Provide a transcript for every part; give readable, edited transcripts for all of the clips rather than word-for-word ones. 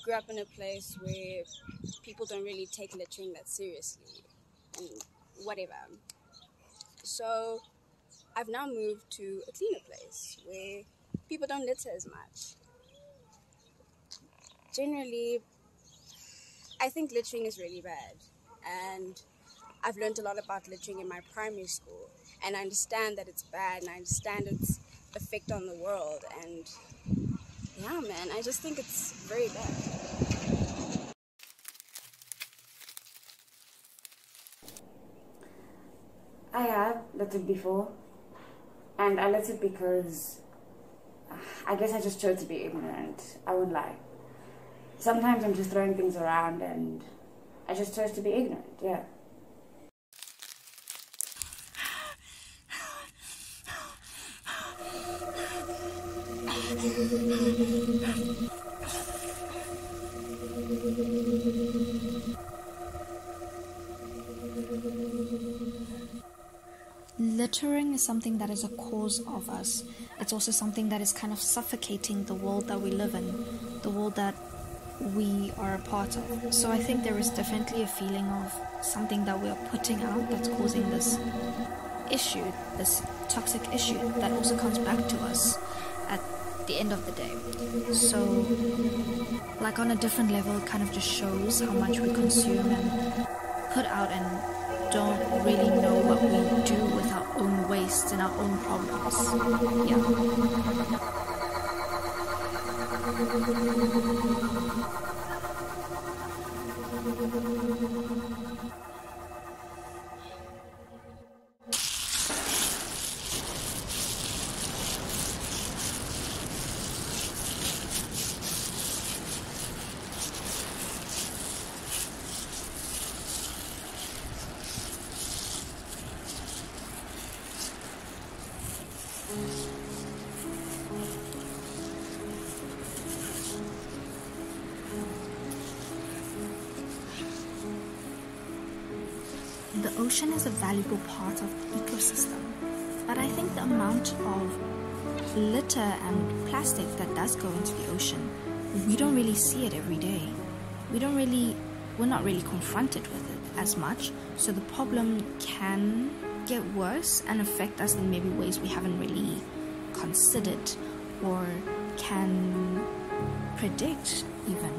grew up in a place where people don't really take littering that seriously and whatever. So I've now moved to a cleaner place where people don't litter as much. Generally, I think littering is really bad, and I've learned a lot about littering in my primary school, and I understand that it's bad, and I understand its effect on the world, and yeah, man, I just think it's very bad. I have littered before, and I littered because I guess I just chose to be ignorant. I wouldn't lie. Sometimes I'm just throwing things around and I just chose to be ignorant, yeah. Littering is something that is a cause of us. It's also something that is kind of suffocating the world that we live in, the world that we are a part of. So I think there is definitely a feeling of something that we are putting out that's causing this issue, this toxic issue that also comes back to us at the end of the day. So, like on a different level, it kind of just shows how much we consume and put out and don't really know what we do with our own wastes and our own problems. The ocean is a valuable part of the ecosystem, but I think the amount of litter and plastic that does go into the ocean, we don't really see it every day. We're not really confronted with it as much, so the problem can get worse and affect us in maybe ways we haven't really considered or can predict even.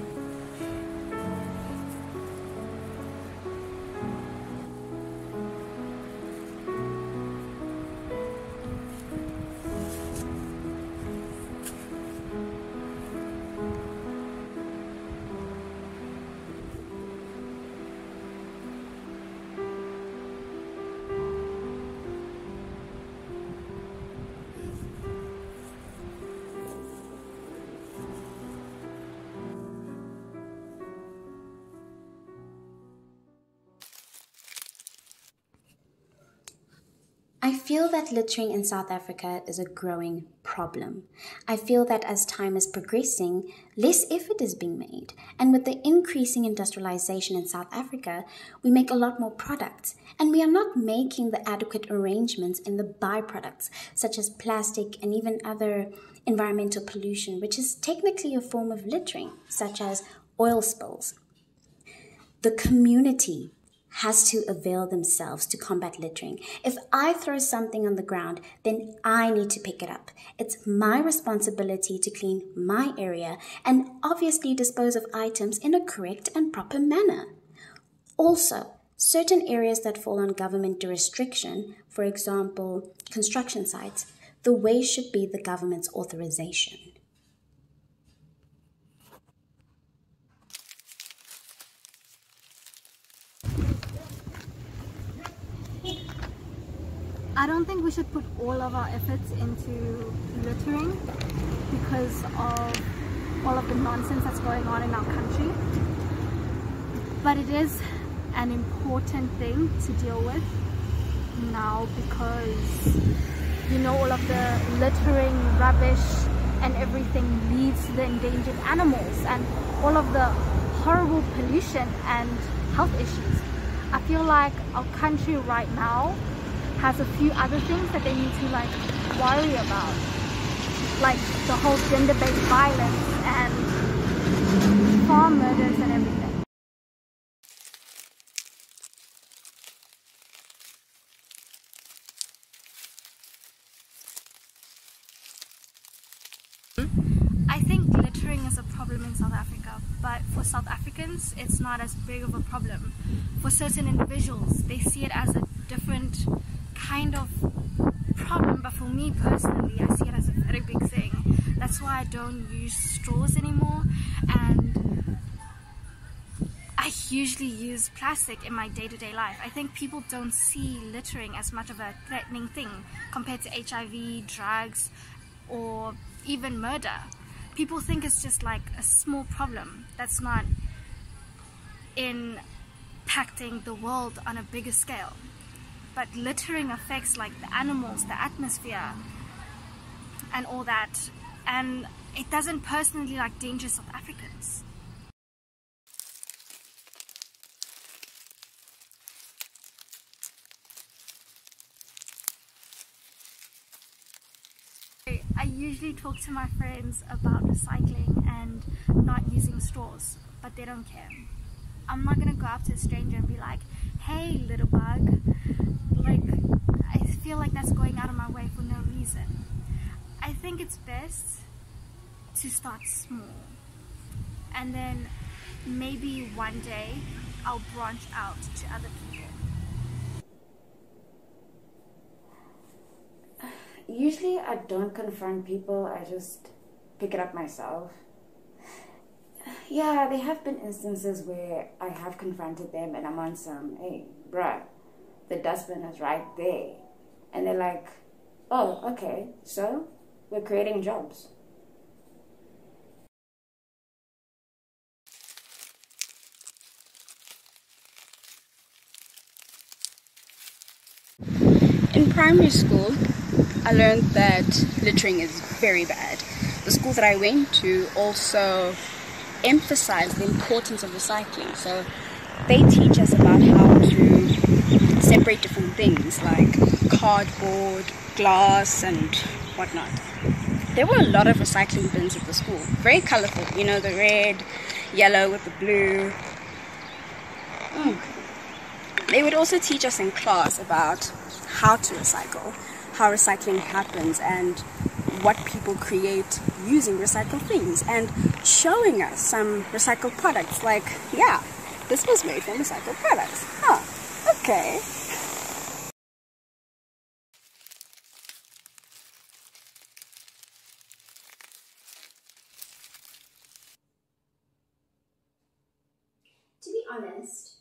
I feel that littering in South Africa is a growing problem. I feel that as time is progressing, less effort is being made. And with the increasing industrialization in South Africa, we make a lot more products. And we are not making the adequate arrangements in the byproducts, such as plastic and even other environmental pollution, which is technically a form of littering, such as oil spills. The community has to avail themselves to combat littering. If I throw something on the ground, then I need to pick it up. It's my responsibility to clean my area and obviously dispose of items in a correct and proper manner. Also, certain areas that fall on government jurisdiction, for example, construction sites, the waste should be the government's authorization. I don't think we should put all of our efforts into littering because of all of the nonsense that's going on in our country. But it is an important thing to deal with now because, you know, all of the littering, rubbish and everything leads to the endangered animals and all of the horrible pollution and health issues. I feel like our country right now has a few other things that they need to worry about, like the whole gender-based violence and car, murders and everything. I think littering is a problem in South Africa, but for South Africans it's not as big of a problem. For certain individuals they see it as a different kind of problem, but for me personally I see it as a very big thing. That's why I don't use straws anymore, and I usually use plastic in my day-to-day life. I think people don't see littering as much of a threatening thing compared to HIV, drugs, or even murder. People think it's just like a small problem that's not impacting the world on a bigger scale. But littering affects like the animals, the atmosphere, and all that. And it doesn't personally like danger South Africans. I usually talk to my friends about recycling and not using straws, but they don't care. I'm not gonna go up to a stranger and be like, hey little bug. Like, I feel like that's going out of my way for no reason. I think it's best to start small, and then maybe one day I'll branch out to other people. Usually I don't confront people, I just pick it up myself. Yeah, there have been instances where I have confronted them and I'm on some, hey, bruh, the dustbin is right there. And they're like, oh, okay, so we're creating jobs. In primary school, I learned that littering is very bad. The school that I went to also emphasized the importance of recycling. So they teach us about how to separate different things like cardboard, glass and whatnot. There were a lot of recycling bins at the school. Very colorful, you know, the red, yellow with the blue. They would also teach us in class about how to recycle, how recycling happens, and what people create using recycled things, and showing us some recycled products like, yeah, this was made from recycled products. Huh, okay. To be honest,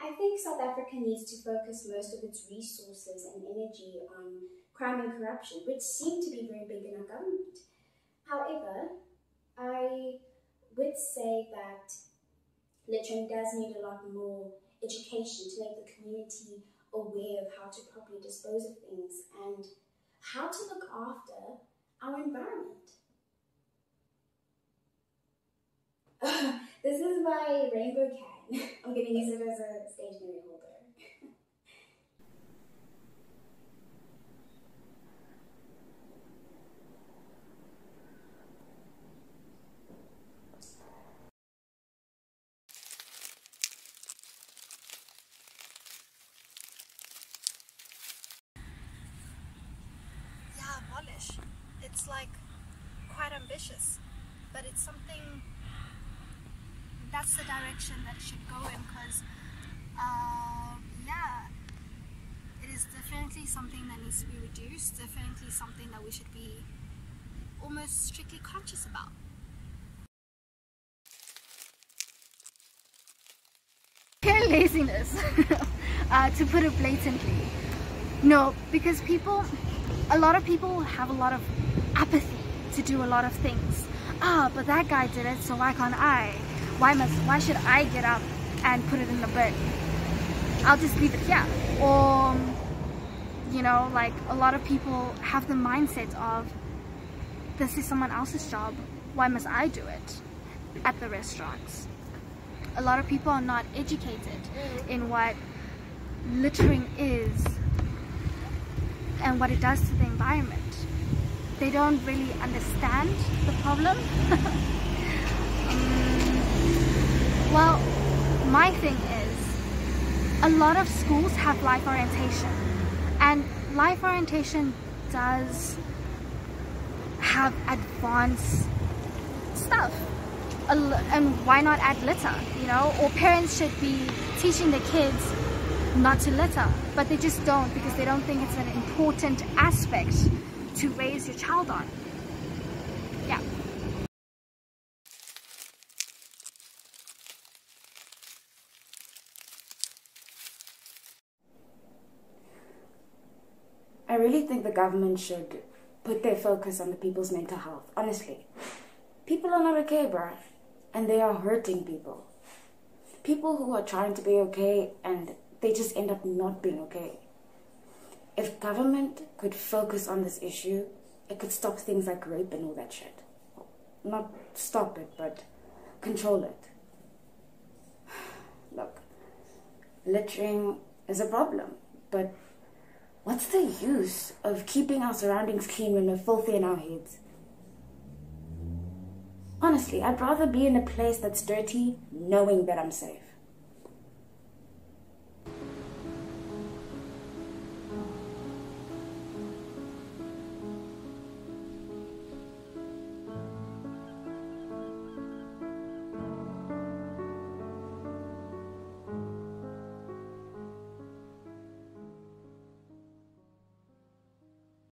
I think South Africa needs to focus most of its resources and energy on crime and corruption, which seem to be very big in our government. However, I would say that littering does need a lot more education to make the community aware of how to properly dispose of things and how to look after our environment. This is my rainbow can. I'm going to use it as a stationery holder. Yeah, abolish. It's like quite ambitious, but it's something that's the direction that it should go in, because yeah, it is definitely something that needs to be reduced, definitely something that we should be almost strictly conscious about. Pure laziness, to put it blatantly. No, because a lot of people have a lot of apathy to do a lot of things. But that guy did it, so why can't I? Why should I get up and put it in the bin? I'll just leave it here. Or, you know, like a lot of people have the mindset of, this is someone else's job, why must I do it at the restaurants? A lot of people are not educated in what littering is and what it does to the environment. They don't really understand the problem. Well, my thing is, a lot of schools have life orientation, and life orientation does have advanced stuff. And why not add litter, you know? Or parents should be teaching the kids not to litter, but they just don't, because they don't think it's an important aspect to raise your child on. Yeah. I really think the government should put their focus on the people's mental health. Honestly, people are not okay, bruh, and they are hurting people. People who are trying to be okay and they just end up not being okay. If government could focus on this issue, it could stop things like rape and all that shit. Not stop it, but control it. Look, littering is a problem, but what's the use of keeping our surroundings clean when we're filthy in our heads? Honestly, I'd rather be in a place that's dirty knowing that I'm safe.